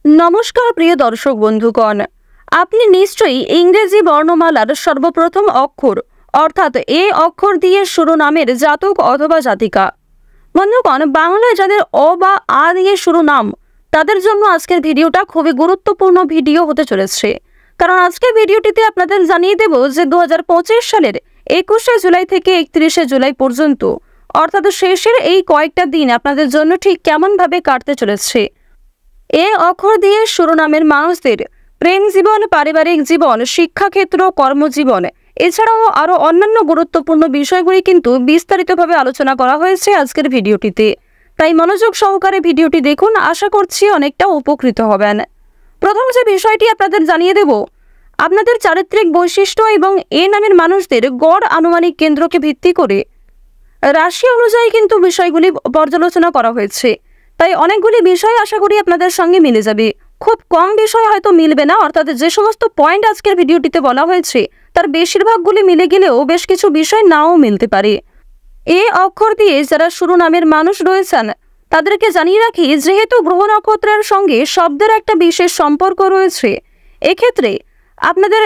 नमस्कार प्रिय दर्शक बंधुगण, आपनि निश्चयई इंग्रेजी वर्णमालार सर्वप्रथम अक्षर अर्थात ए अक्षर दिए शुरू नामेर जातक अथवा जातिका। बंधुगण, बांगलाय जादेर अ बा आ दिए शुरू नाम तादेर जन्य आजकेर भिडियोटा खूबই गुरुत्वपूर्ण भिडियो होते चलेছে। कारण आजकेर भिडियोटिते आपनादेर जानिয়ে देब जे 2025 सालेर 21 जुलाई থেকে 31 जुलाई पर्यन्त अर्थात शेषेर এই কয়েকটা দিন আপনাদের জন্য ঠিক কেমন ভাবে কাটতে চলেছে। এ অক্ষর দিয়ে শিরোনামের মানুষদের প্রেম জীবন, পারিবারিক জীবন, শিক্ষাক্ষেত্র, কর্মজীবন এছাড়াও আরো অন্যান্য গুরুত্বপূর্ণ বিষয়গুলি কিন্তু বিস্তারিতভাবে আলোচনা করা হয়েছে আজকের ভিডিওটিতে। তাই মনোযোগ সহকারে ভিডিওটি দেখুন, আশা করছি অনেকটা উপকৃত হবেন। প্রথম যে বিষয়টি আপনাদের জানিয়ে দেব, আপনাদের চারিত্রিক বৈশিষ্ট্য এবং এ নামের মানুষদের গড় আনুমানিক কেন্দ্রকে ভিত্তি করে রাশি অনুযায়ী কিন্তু বিষয়গুলি পর্যালোচনা করা হয়েছে। তাই অনেকগুলি বিষয় আশা করি আপনাদের সঙ্গে মিলে যাবে। খুব কম বিষয় হয়তো মিলবে না, অর্থাৎ যে সমস্ত পয়েন্ট আজকের ভিডিওটিতে বলা হয়েছে তার বেশিরভাগগুলি মিলে গেলেও বেশ কিছু বিষয় নাও মিলতে পারে। এ অক্ষর দিয়ে যারা শুরু নামের মানুষ রয়েছেন তাদেরকে জানিয়ে রাখি, যেহেতু গ্রহ নক্ষত্রের সঙ্গে শব্দের একটা বিশেষ সম্পর্ক রয়েছে, এক্ষেত্রে আপনাদের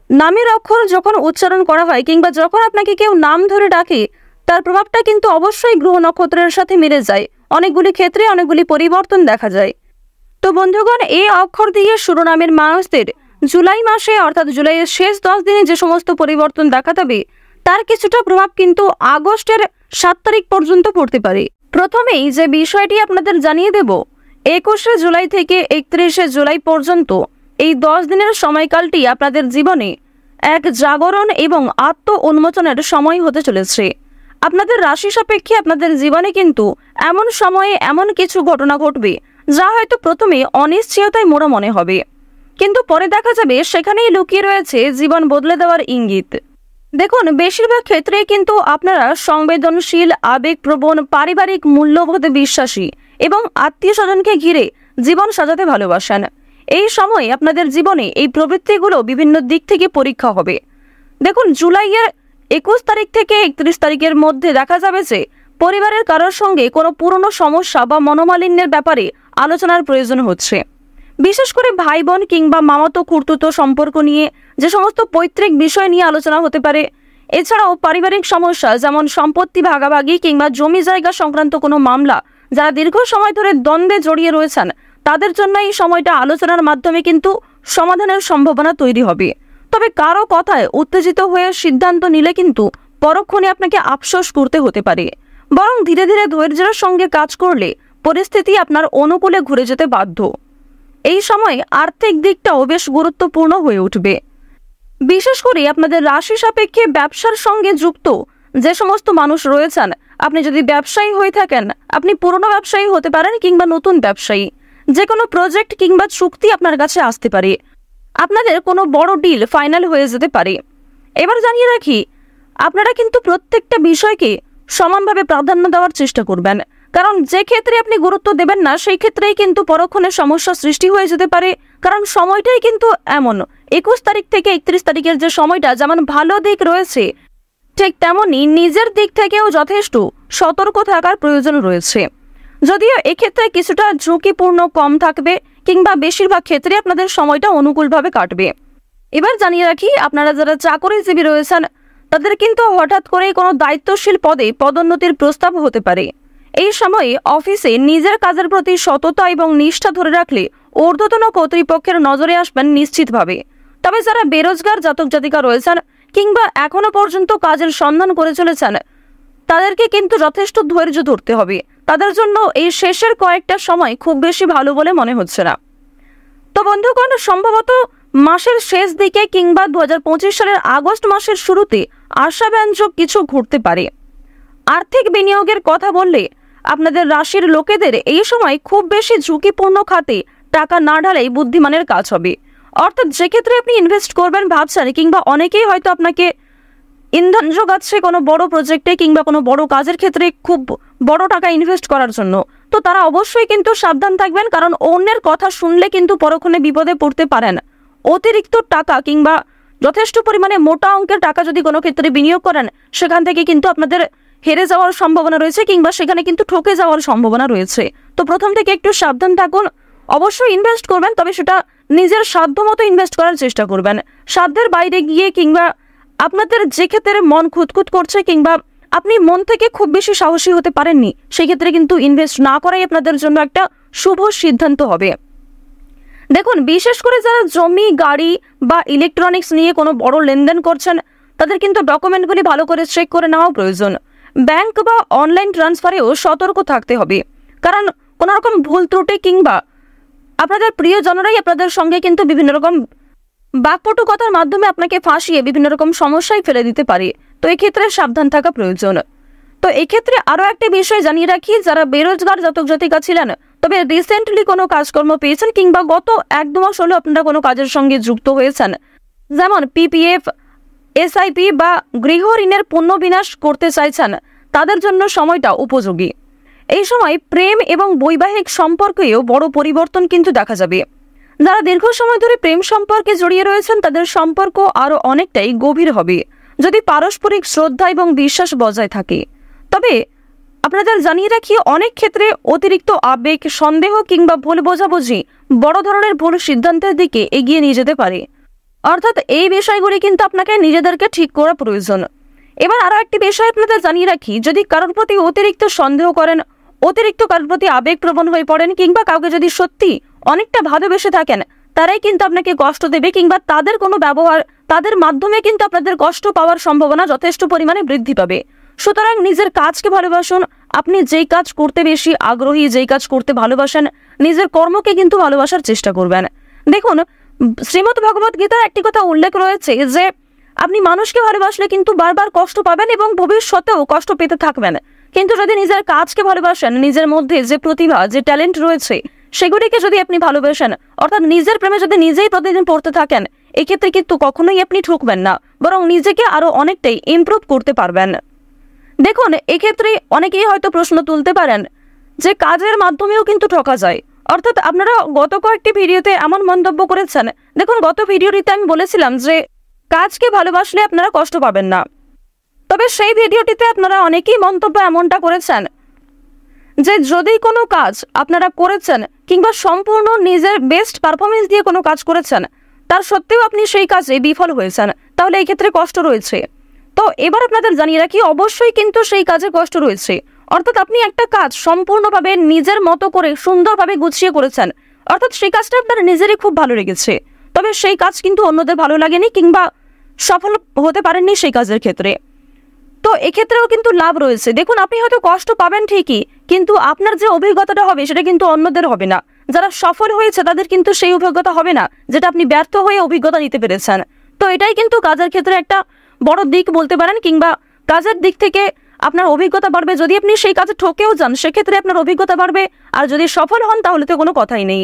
নামের অক্ষর যখন উচ্চারণ করা হয় কিংবা যখন আপনাকে কেউ নাম ধরে ডাকে তার প্রভাবটা কিন্তু অবশ্যই গ্রহ নক্ষত্রের সাথে মিলে যায়। অনেকগুলি ক্ষেত্রে অনেকগুলি পরিবর্তন দেখা যায়। তো বন্ধুগণ, এই অক্ষর দিয়ে শুরু নামের মানুষদের জুলাই মাসে অর্থাৎ জুলাইয়ের শেষ 10 দিনে যে সমস্ত পরিবর্তন দেখা দেবে তার কিছুটা প্রভাব কিন্তু আগস্টের 7 তারিখ পর্যন্ত পড়তে পারে। প্রথমেই যে বিষয়টি আপনাদের জানিয়ে দেব, 21 জুলাই থেকে 31 জুলাই পর্যন্ত এই 10 দিনের সময়কালটি আপনাদের জীবনে এক জাগরণ এবং আত্ম উন্মোচনের সময় হতে চলেছে। আপনাদের রাশি সাপেক্ষে আপনাদের জীবনে কিন্তু এমন সময়ে এমন কিছু ঘটনা ঘটবে যা হয়তো প্রথমে অনিশ্চয়তায় মোড়া মনে হবে, কিন্তু পরে দেখা যাবে সেখানেই লুকিয়ে রয়েছে জীবন বদলে দেওয়ার ইঙ্গিত। দেখুন, বেশিরভাগ ক্ষেত্রে কিন্তু আপনারা সংবেদনশীল, আবেগপ্রবণ, পারিবারিক মূল্যবোধে বিশ্বাসী এবং আত্মীয় স্বজনকে ঘিরে জীবন সাজাতে ভালোবাসেন। এই সময়ে আপনাদের জীবনে এই প্রবৃত্তিগুলো বিভিন্ন দিক থেকে পরীক্ষা হবে। দেখুন, জুলাইয়ের 21 তারিখ থেকে 31 তারিখের মধ্যে দেখা যাবে যে পরিবারের কারোর সঙ্গে কোনো পুরনো সমস্যা বা মনোমালিন্যের ব্যাপারে আলোচনার প্রয়োজন হচ্ছে। বিশেষ করে ভাই বোন কিংবা মামাতো খুড়তুতো সম্পর্ক নিয়ে যে সমস্ত পৈতৃক বিষয় নিয়ে আলোচনা হতে পারে। এছাড়াও পারিবারিক সমস্যা যেমন সম্পত্তি ভাগাভাগি কিংবা জমি জায়গা সংক্রান্ত কোনো মামলা, যারা দীর্ঘ সময় ধরে দ্বন্দ্বে জড়িয়ে রয়েছেন তাদের জন্য এই সময়টা আলোচনার মাধ্যমে কিন্তু সমাধানের সম্ভাবনা তৈরি হবে। তবে কারো কথায় উত্তেজিত হয়ে সিদ্ধান্ত নিলে কিন্তু পরক্ষণে আপনাকে আফসোস করতে হতে পারে। বরং ধীরে ধীরে ধৈর্যের সঙ্গে কাজ করলে পরিস্থিতি আপনার অনুকূলে ঘুরে যেতে বাধ্য। এই সময় আর্থিক দিকটাও বেশ গুরুত্বপূর্ণ হয়ে উঠবে। বিশেষ করে আপনাদের রাশি সাপেক্ষে ব্যবসার সঙ্গে যুক্ত যে সমস্ত মানুষ রয়েছেন, আপনি যদি ব্যবসায়ী হয়ে থাকেন, আপনি পুরনো ব্যবসায়ী হতে পারেন কিংবা নতুন ব্যবসায়ী, যে কোনো প্রজেক্ট কিংবা চুক্তি আপনার কাছে আসতে পারে। আপনাদের কোনো বড় ডিল ফাইনাল হয়ে যেতে পারে। এবার জানিয়ে রাখি, আপনারা কিন্তু প্রত্যেকটা বিষয়কে সমানভাবে প্রাধান্য দেওয়ার চেষ্টা করবেন, কারণ যে ক্ষেত্রে আপনি গুরুত্ব দেবেন না সেই ক্ষেত্রেই কিন্তু পরক্ষণে সমস্যা সৃষ্টি হয়ে যেতে পারে। কারণ সময়টাই কিন্তু এমন, 21 তারিখ থেকে 31 তারিখের যে সময়টা যেমন ভালো দিক রয়েছে, ঠিক তেমনি নিজের দিক থেকেও যথেষ্ট সতর্ক থাকার প্রয়োজন রয়েছে। যদিও এক্ষেত্রে কিছুটা ঝুঁকিপূর্ণ কম থাকবে কিংবা বেশিরভাগ ক্ষেত্রে আপনাদের সময়টা অনুকূলভাবে কাটবে। এবার জানিয়ে রাখি, আপনারা যারা চাকরিজীবী রয়েছেন তাদের কিন্তু হঠাৎ করেই কোনো দায়িত্বশীল পদে পদোন্নতির প্রস্তাব হতে পারে। এই সময়ে অফিসে নিজের কাজের প্রতি সততা এবং নিষ্ঠা ধরে রাখলে ঊর্ধ্বতন কর্তৃপক্ষের নজরে আসবেন নিশ্চিতভাবে। তবে যারা বেরোজগার জাতক জাতিকা রয়েছেন কিংবা এখনো পর্যন্ত কাজের সন্ধান করে চলেছেন তাদেরকে কিন্তু যথেষ্ট ধৈর্য ধরতে হবে। তাদের জন্য এই শেষের কয়েকটা সময় খুব বেশি ভালো বলে মনে হচ্ছে না। তো বন্ধুগণ, সম্ভবত মাসের শেষ দিকে কিংবা 2025 সালের আগস্ট মাসের শুরুতে আশাব্যঞ্জক কিছু ঘটতে পারে। আর্থিক বিনিয়োগের কথা বললে আপনাদের রাশির লোকেদের এই সময় খুব বেশি ঝুঁকিপূর্ণ খাতে টাকা না ঢালেই বুদ্ধিমানের কাজ হবে। অর্থাৎ যে ক্ষেত্রে আপনি ইনভেস্ট করবেন ভাবছেন কিংবা অনেকেই হয়তো আপনাকে ইন্ধন যোগাচ্ছে কোনো বড় প্রজেক্টে কিংবা কোনো বড় কাজের ক্ষেত্রে খুব বড় টাকা ইনভেস্ট করার জন্য, তো তারা অবশ্যই কিন্তু সাবধান থাকবেন, কারণ অন্যের কথা শুনলে কিন্তু পরক্ষণে বিপদে পড়তে পারেন। অতিরিক্ত টাকা কিংবা যথেষ্ট পরিমাণে মোটা অঙ্কের টাকা যদি কোনো ক্ষেত্রে বিনিয়োগ করেন সেখান থেকে কিন্তু আপনাদের হেরে যাওয়ার সম্ভাবনা রয়েছে কিংবা সেখানে কিন্তু ঠকে যাওয়ার সম্ভাবনা রয়েছে। তো প্রথম থেকে একটু সাবধান থাকুন। অবশ্যই ইনভেস্ট করবেন, তবে সেটা নিজের সাধ্য মতো ইনভেস্ট করার চেষ্টা করবেন। সাধ্যের বাইরে গিয়ে কিংবা আপনাদের যে ক্ষেত্রে মন খুঁতখুত করছে কিংবা আপনি মন থেকে খুব বেশি সাহসী হতে পারেননি, সেই ক্ষেত্রে কিন্তু ইনভেস্ট না করাই আপনাদের জন্য একটা শুভ সিদ্ধান্ত হবে। দেখুন, বিশেষ করে যারা জমি, গাড়ি বা ইলেকট্রনিক্স নিয়ে কোনো বড় লেনদেন করছেন, তাদের কিন্তু ডকুমেন্টগুলি ভালো করে চেক করে নেওয়া প্রয়োজন। ব্যাংক বা অনলাইন ট্রান্সফারেও সতর্ক থাকতে হবে, কারণ কোনো রকম ভুল ত্রুটি কিংবা আপনাদের প্রিয়জনরাই আপনাদের সঙ্গে কিন্তু বিভিন্ন রকম বাকপটুকতার মাধ্যমে আপনাকে ফাঁসিয়ে বিভিন্ন রকম সমস্যায় ফেলে দিতে পারে। তো এক্ষেত্রে সাবধান থাকা প্রয়োজন। তো এক্ষেত্রে আরও একটা বিষয় জানিয়ে রাখি, যারা বেরোজগার জাতক জাতিকা ছিলেন, তবে রিসেন্টলি কোনো কাজকর্ম পেয়েছেন কিংবা গত 1-2 মাস হলো আপনারা কোনো কাজের সঙ্গে যুক্ত হয়েছেন, যেমন পিপিএফ, এসআইপি বা গৃহ ঋণের পুনর্বিন্যাস করতে চাইছেন, তাদের জন্য সময়টা উপযোগী। এই সময় প্রেম এবং বৈবাহিক সম্পর্কেও বড় পরিবর্তন কিন্তু দেখা যাবে। যারা দীর্ঘ সময় ধরে প্রেম সম্পর্কে জড়িয়ে রয়েছেন, তাদের সম্পর্ক আরও অনেকটাই গভীর হবে যদি পারস্পরিক শ্রদ্ধা এবং বিশ্বাস বজায় থাকে। তবে আপনাদের জানিয়ে রাখি, অনেক ক্ষেত্রে অতিরিক্ত আবেগ, সন্দেহ কিংবা ভুল বোঝাবুঝি বড় ধরনের ভুল সিদ্ধান্তের দিকে এগিয়ে নিয়ে যেতে পারে। অর্থাৎ এই বিষয়গুলি কিন্তু আপনাকে নিজেদেরকে ঠিক করা প্রয়োজন। এবার আরও একটি বিষয় আপনাদের জানিয়ে রাখি, যদি কারোর প্রতি অতিরিক্ত সন্দেহ করেন, অতিরিক্ত কারোর প্রতি আবেগপ্রবণ হয়ে পড়েন কিংবা কাউকে যদি সত্যি অনেকটা ভালোবেসে থাকেন, তারাই কিন্তু আপনাকে কষ্ট দেবে কিংবা তাদের কোনো ব্যবহার, তাদের মাধ্যমে কিন্তু আপনাদের কষ্ট পাওয়ার সম্ভাবনা যথেষ্ট পরিমাণে বৃদ্ধি পাবে। সুতরাং নিজের কাজকে ভালোবাসুন। আপনি যেই কাজ করতে বেশি আগ্রহী, যেই কাজ করতে ভালোবাসেন, নিজের কর্মকে কিন্তু ভালোবাসার চেষ্টা করবেন। দেখুন, শ্রীমদ্ ভগবত গীতায় একটি কথা উল্লেখ রয়েছে যে আপনি মানুষকে ভালোবাসলে কিন্তু বারবার কষ্ট পাবেন এবং ভবিষ্যতেও কষ্ট পেতে থাকবেন। কিন্তু যদি নিজের কাজকে ভালোবাসেন, নিজের মধ্যে যে প্রতিভা, যে ট্যালেন্ট রয়েছে, সেগুলিকে যদি আপনি ভালোবাসেন, অর্থাৎ নিজের প্রেমে যদি নিজেই প্রতিদিন পড়তে থাকেন, এক্ষেত্রে কিন্তু কখনোই আপনি ঠকবেন না, বরং নিজেকে আরও অনেকটাই ইমপ্রুভ করতে পারবেন। দেখুন, এক্ষেত্রে অনেকেই হয়তো প্রশ্ন তুলতে পারেন যে কাজের মাধ্যমেও কিন্তু ঠকা যায়। অর্থাৎ আপনারা গত কয়েকটি ভিডিওতে এমন মন্তব্য করেছেন। দেখুন, গত ভিডিওটিতে আমি বলেছিলাম যে কাজকে ভালোবাসলে আপনারা কষ্ট পাবেন না, তবে সেই ভিডিওটিতে আপনারা অনেকেই মন্তব্য এমনটা করেছেন যে যদি কোনো কাজ আপনারা করেছেন কিংবা সম্পূর্ণ নিজের বেস্ট পারফরমেন্স দিয়ে কোনো কাজ করেছেন, তার সত্ত্বেও আপনি সেই কাজে বিফল হয়েছেন, তাহলে এই ক্ষেত্রে কষ্ট রয়েছে। তো এবার আপনাদের জানিয়ে রাখি, অবশ্যই কিন্তু সেই কাজে কষ্ট রয়েছে। অর্থাৎ আপনি একটা কাজ সম্পূর্ণভাবে নিজের মতো করে সুন্দরভাবে গুছিয়ে করেছেন, অর্থাৎ সেই কাজটা আপনার নিজেরই খুব ভালো লেগেছে, তবে সেই কাজ কিন্তু অন্যদের ভালো লাগেনি কিংবা সফল হতে পারেননি সেই কাজের ক্ষেত্রে। তো এক্ষেত্রেও কিন্তু লাভ রয়েছে। দেখুন, আপনি হয়তো কষ্ট পাবেন ঠিকই, কিন্তু আপনার যে অভিজ্ঞতাটা হবে সেটা কিন্তু অন্যদের হবে না। যারা সফল হয়েছে তাদের কিন্তু সেই অভিজ্ঞতা হবে না যেটা আপনি ব্যর্থ হয়ে অভিজ্ঞতা নিতে পেরেছেন। তো এটাই কিন্তু কাজের ক্ষেত্রে একটা বড় দিক বলতে পারেন, কিংবা কাজের দিক থেকে আপনার অভিজ্ঞতা বাড়বে। যদি আপনি সেই কাজে ঠকেও যান, সেক্ষেত্রে আপনার অভিজ্ঞতা বাড়বে, আর যদি সফল হন তাহলে তো কোনো কথাই নেই।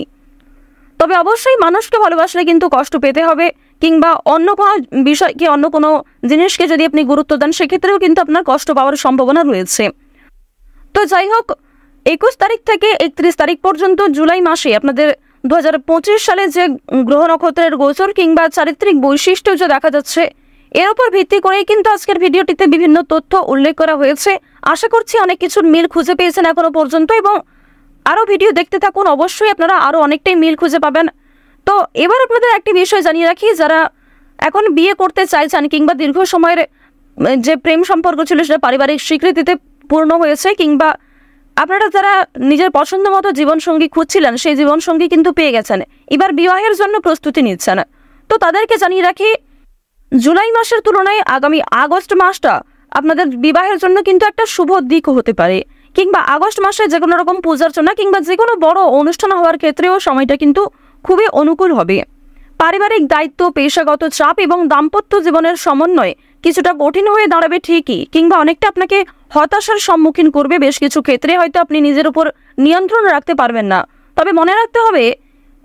তবে অবশ্যই মানুষকে ভালোবাসলে কিন্তু কষ্ট পেতে হবে, কিংবা অন্য কোনো বিষয়কে, অন্য কোনো জিনিসকে যদি আপনি গুরুত্ব দেন, সেক্ষেত্রেও কিন্তু আপনার কষ্ট পাওয়ার সম্ভাবনা রয়েছে। তো যাই হোক, 21 তারিখ থেকে 31 তারিখ পর্যন্ত জুলাই মাসে আপনাদের 2025 সালে যে গ্রহ নক্ষত্রের গোচর কিংবা চারিত্রিক বৈশিষ্ট্য যে দেখা যাচ্ছে, এর উপর ভিত্তি করেই কিন্তু আজকের ভিডিওটিতে বিভিন্ন তথ্য উল্লেখ করা হয়েছে। আশা করছি অনেক কিছুর মিল খুঁজে পেয়েছেন এখনো পর্যন্ত, এবং আরও ভিডিও দেখতে থাকুন, অবশ্যই আপনারা আরও অনেকটাই মিল খুঁজে পাবেন। তো এবার আপনাদের একটি বিষয় জানিয়ে রাখি, যারা এখন বিয়ে করতে চাইছেন কিংবা দীর্ঘ সময়ের যে প্রেম সম্পর্ক ছিল সেটা পারিবারিক স্বীকৃতিতে পূর্ণ হয়েছে, কিংবা আপনারা যারা নিজের পছন্দ মতো জীবনসঙ্গী খুঁজছিলেন, সেই জীবনসঙ্গী কিন্তু পেয়ে গেছেন, এবার বিবাহের জন্য প্রস্তুতি নিচ্ছেন, তো তাদেরকে জানিয়ে রাখি, জুলাই মাসের তুলনায় আগামী আগস্ট মাসটা আপনাদের বিবাহের জন্য কিন্তু একটা শুভ দিক হতে পারে, কিংবা আগস্ট মাসে যে কোনো রকম পূজার্চনা কিংবা যে কোনো বড় অনুষ্ঠান হওয়ার ক্ষেত্রেও সময়টা কিন্তু খুবই অনুকূল হবে। পারিবারিক দায়িত্ব, পেশাগত চাপ এবং দাম্পত্য জীবনের সমন্বয় কিছুটা কঠিন হয়ে দাঁড়াবে ঠিকই, কিংবা অনেকটা আপনাকে হতাশার সম্মুখীন করবে। বেশ কিছু ক্ষেত্রে হয়তো আপনি নিজের উপর নিয়ন্ত্রণ রাখতে পারবেন না, তবে মনে রাখতে হবে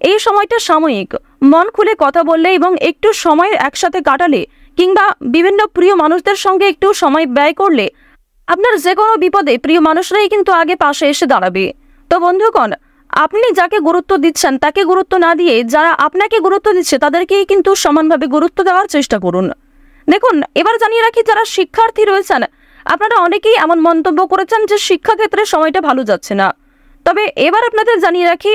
এই সময়টা সাময়িক। মন খুলে কথা বললে এবং একটু সময় একসাথে কাটালে কিংবা বিভিন্ন প্রিয় মানুষদের সঙ্গে একটু সময় ব্যয় করলে আপনার যে কোনো বিপদে প্রিয় মানুষরাই কিন্তু আগে পাশে এসে দাঁড়াবে। তো বন্ধুগণ, আপনি যাকে গুরুত্ব দিচ্ছেন তাকে গুরুত্ব না দিয়ে যারা আপনাকে গুরুত্ব দিচ্ছে তাদেরকেই কিন্তু সমানভাবে গুরুত্ব দেওয়ার চেষ্টা করুন। দেখুন, এবার জানিয়ে রাখি, যারা শিক্ষার্থী রয়েছেন, আপনারা অনেকেই এমন মন্তব্য করেছেন যে শিক্ষাক্ষেত্রে সময়টা ভালো যাচ্ছে না। তবে এবার আপনাদের জানিয়ে রাখি,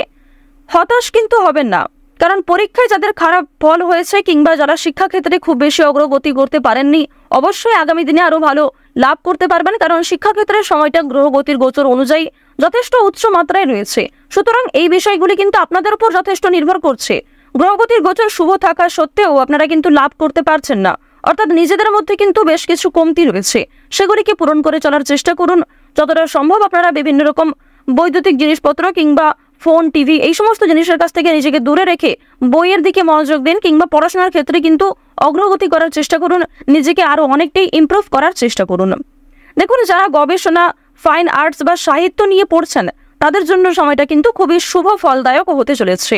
হতাশ কিন্তু হবেন না, কারণ পরীক্ষায় যাদের খারাপ ফল হয়েছে কিংবা যারা শিক্ষাক্ষেত্রে খুব বেশি অগ্রগতি করতে পারেননি, অবশ্যই আগামী দিনে আরো ভালো লাভ করতে পারবেন, কারণ শিক্ষাক্ষেত্রের সময়টা গ্রহগতির গোচর অনুযায়ী যথেষ্ট উচ্চ মাত্রায় রয়েছে। সুতরাং এই বিষয়গুলি কিন্তু আপনাদের উপর যথেষ্ট নির্ভর করছে। গ্রহগতির গোচর শুভ থাকা সত্ত্বেও আপনারা কিন্তু লাভ করতে পারছেন না, অর্থাৎ নিজেদের মধ্যে কিন্তু বেশ কিছু কমতি রয়েছে, সেগুলিকে পূরণ করে চলার চেষ্টা করুন। যতটা সম্ভব আপনারা বিভিন্ন রকম বৈদ্যুতিক জিনিসপত্র কিংবা ফোন, টিভি এই সমস্ত জিনিসের কাছ থেকে নিজেকে দূরে রেখে বইয়ের দিকে মনোযোগ দিন, কিংবা পড়াশোনার ক্ষেত্রে কিন্তু অগ্রগতি করার চেষ্টা করুন, নিজেকে আরো অনেকটাই ইমপ্রুভ করার চেষ্টা করুন। দেখুন, যারা গবেষণা, ফাইন আর্টস বা সাহিত্য নিয়ে পড়ছেন তাদের জন্য সময়টা কিন্তু খুবই শুভ ফলদায়ক হতে চলেছে।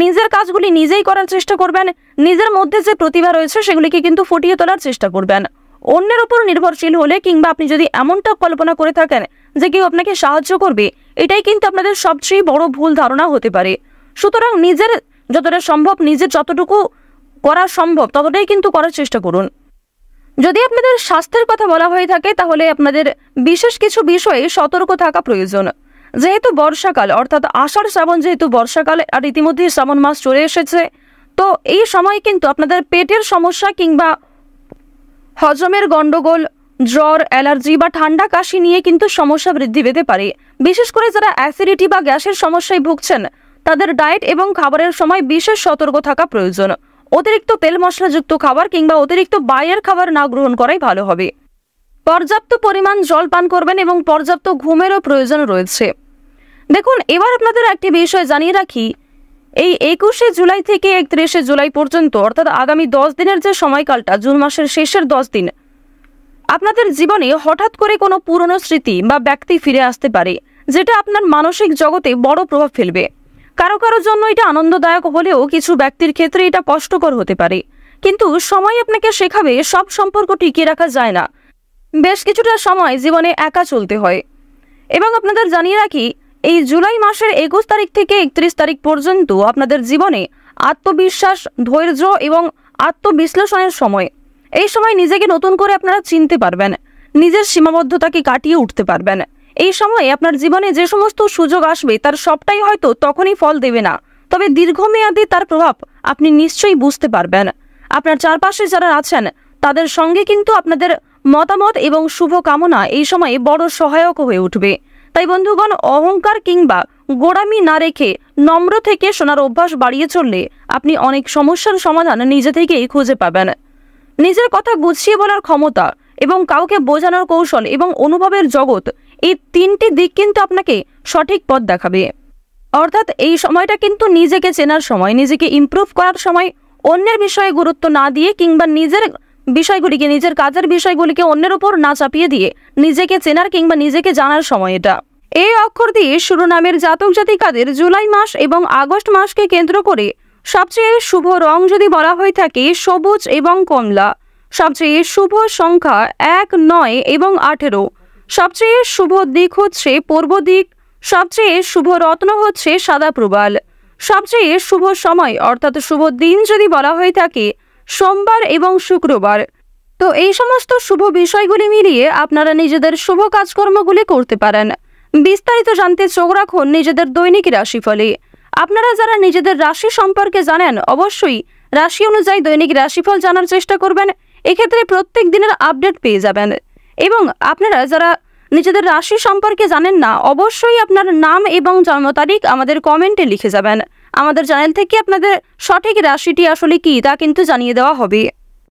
নিজের কাজগুলি নিজেই করার চেষ্টা করবেন, নিজের মধ্যে যে প্রতিভা রয়েছে সেগুলিকে কিন্তু ফুটিয়ে তোলার চেষ্টা করবেন। অন্যের উপর নির্ভরশীল হলে কিংবা আপনি যদি এমনটা কল্পনা করে থাকেন যে কেউ আপনাকে সাহায্য করবে, এটাই কিন্তু আপনাদের সবচেয়ে বড় ভুল ধারণা হতে পারে। সুতরাং নিজের যতটা সম্ভব, নিজের যতটুকু করা সম্ভব ততটাই কিন্তু করার চেষ্টা করুন। যদি আপনাদের স্বাস্থ্যের কথা বলা হয়ে থাকে তাহলে আপনাদের বিশেষ কিছু বিষয়ে সতর্ক থাকা প্রয়োজন। যেহেতু বর্ষাকাল, অর্থাৎ আষাঢ় শ্রাবণ যেহেতু বর্ষাকাল, আর ইতিমধ্যে শ্রাবণ মাস চলে এসেছে, তো এই সময় কিন্তু আপনাদের পেটের সমস্যা কিংবা হজমের গন্ডগোল, জ্বর, অ্যালার্জি বা ঠান্ডা কাশি নিয়ে কিন্তু সমস্যা বৃদ্ধি পেতে পারে। বিশেষ করে যারা অ্যাসিডিটি বা গ্যাসের সমস্যায় ভুগছেন তাদের ডায়েট এবং খাবারের সময় বিশেষ সতর্ক থাকা প্রয়োজন। অতিরিক্ত তেল মশলাযুক্ত খাবার কিংবা অতিরিক্ত বাইরের খাবার না গ্রহণ করাই ভালো হবে। পর্যাপ্ত পরিমাণ জল পান করবেন এবং পর্যাপ্ত ঘুমেরও প্রয়োজন রয়েছে। দেখুন, এবার আপনাদের একটি বিষয় জানিয়ে রাখি, এই 21শে জুলাই থেকে 31শে জুলাই পর্যন্ত, অর্থাৎ আগামী 10 দিনের যে সময়কালটা, জুন মাসের শেষের 10 দিন, আপনাদের জীবনে হঠাৎ করে কোনো পুরনো স্মৃতি বা ব্যক্তি ফিরে আসতে পারে, যেটা আপনার মানসিক জগতে বড় প্রভাব ফেলবে। কারো কারো জন্য এটা আনন্দদায়ক হলেও কিছু ব্যক্তির ক্ষেত্রে এটা কষ্টকর হতে পারে। কিন্তু সময় আপনাকে শেখাবে সব সম্পর্ক টিকিয়ে রাখা যায় না, বেশ কিছুটা সময় জীবনে একা চলতে হয়। এবং আপনাদের জানিয়ে রাখি, এই জুলাই মাসের 21 তারিখ থেকে 31 তারিখ পর্যন্ত আপনাদের জীবনে আত্মবিশ্বাস, ধৈর্য এবং আত্মবিশ্লেষণের সময়। এই সময় নিজেকে নতুন করে আপনারা চিনতে পারবেন, নিজের সীমাবদ্ধতাকে কাটিয়ে উঠতে পারবেন। এই সময়ে আপনার জীবনে যে সমস্ত সুযোগ আসবে তার সবটাই হয়তো তখনই ফল দেবে না, তবে দীর্ঘমেয়াদী তার প্রভাব আপনি নিশ্চয়ই বুঝতে পারবেন। আপনার চারপাশে যারা আছেন তাদের সঙ্গে কিন্তু আপনাদের মতামত এবং শুভ কামনা এই সময়ে বড় সহায়ক হয়ে উঠবে। তাই বন্ধুগণ, অহংকার কিংবা গোড়ামি না রেখে নম্র থেকে শোনার অভ্যাস বাড়িয়ে চললে আপনি অনেক সমস্যার সমাধান নিজে থেকেই খুঁজে পাবেন। নিজের কথা গুছিয়ে বলার ক্ষমতা এবং কাউকে বোঝানোর কৌশল এবং অনুভবের জগৎ, এই 3টি দিক কিন্তু আপনাকে সঠিক পথ দেখাবে। অর্থাৎ এই সময়টা কিন্তু নিজেকে চেনার সময়, নিজেকে ইমপ্রুভ করার সময়। অন্যের বিষয়ে গুরুত্ব না দিয়ে কিংবা নিজের বিষয়গুলিকে, নিজের কাজের বিষয়গুলিকে অন্যের উপর না চাপিয়ে দিয়ে নিজেকে চেনার কিংবা নিজেকে জানার সময় এটা। এই অক্ষর দিয়ে শুরু নামের জাতক জাতিকাদের জুলাই মাস এবং আগস্ট মাসকে কেন্দ্র করে সবচেয়ে শুভ রং যদি বলা হয়ে থাকে সবুজ এবং কমলা। সবচেয়ে শুভ সংখ্যা 1, 9 এবং 18। সবচেয়ে শুভ দিক হচ্ছে পূর্ব দিক। সবচেয়ে শুভ রত্ন হচ্ছে সাদা প্রবাল। সবচেয়ে শুভ সময় অর্থাৎ শুভ দিন যদি বলা হয়ে থাকে সোমবার এবং শুক্রবার। তো এই সমস্ত শুভ বিষয়গুলি মিলিয়ে আপনারা নিজেদের শুভ কাজকর্মগুলি করতে পারেন। বিস্তারিত জানতে চোখ রাখুন নিজেদের দৈনিক রাশিফলে। আপনারা যারা নিজেদের রাশি সম্পর্কে জানেন অবশ্যই রাশি অনুযায়ী দৈনিক রাশিফল জানার চেষ্টা করবেন। এক্ষেত্রে প্রত্যেক দিনের আপডেট পেয়ে যাবেন। এবং আপনারা যারা নিজেদের রাশি সম্পর্কে জানেন না অবশ্যই আপনার নাম এবং জন্ম তারিখ আমাদের কমেন্টে লিখে যাবেন। আমাদের চ্যানেল থেকে আপনাদের সঠিক রাশিটি আসলে কি তা কিন্তু জানিয়ে দেওয়া হবে।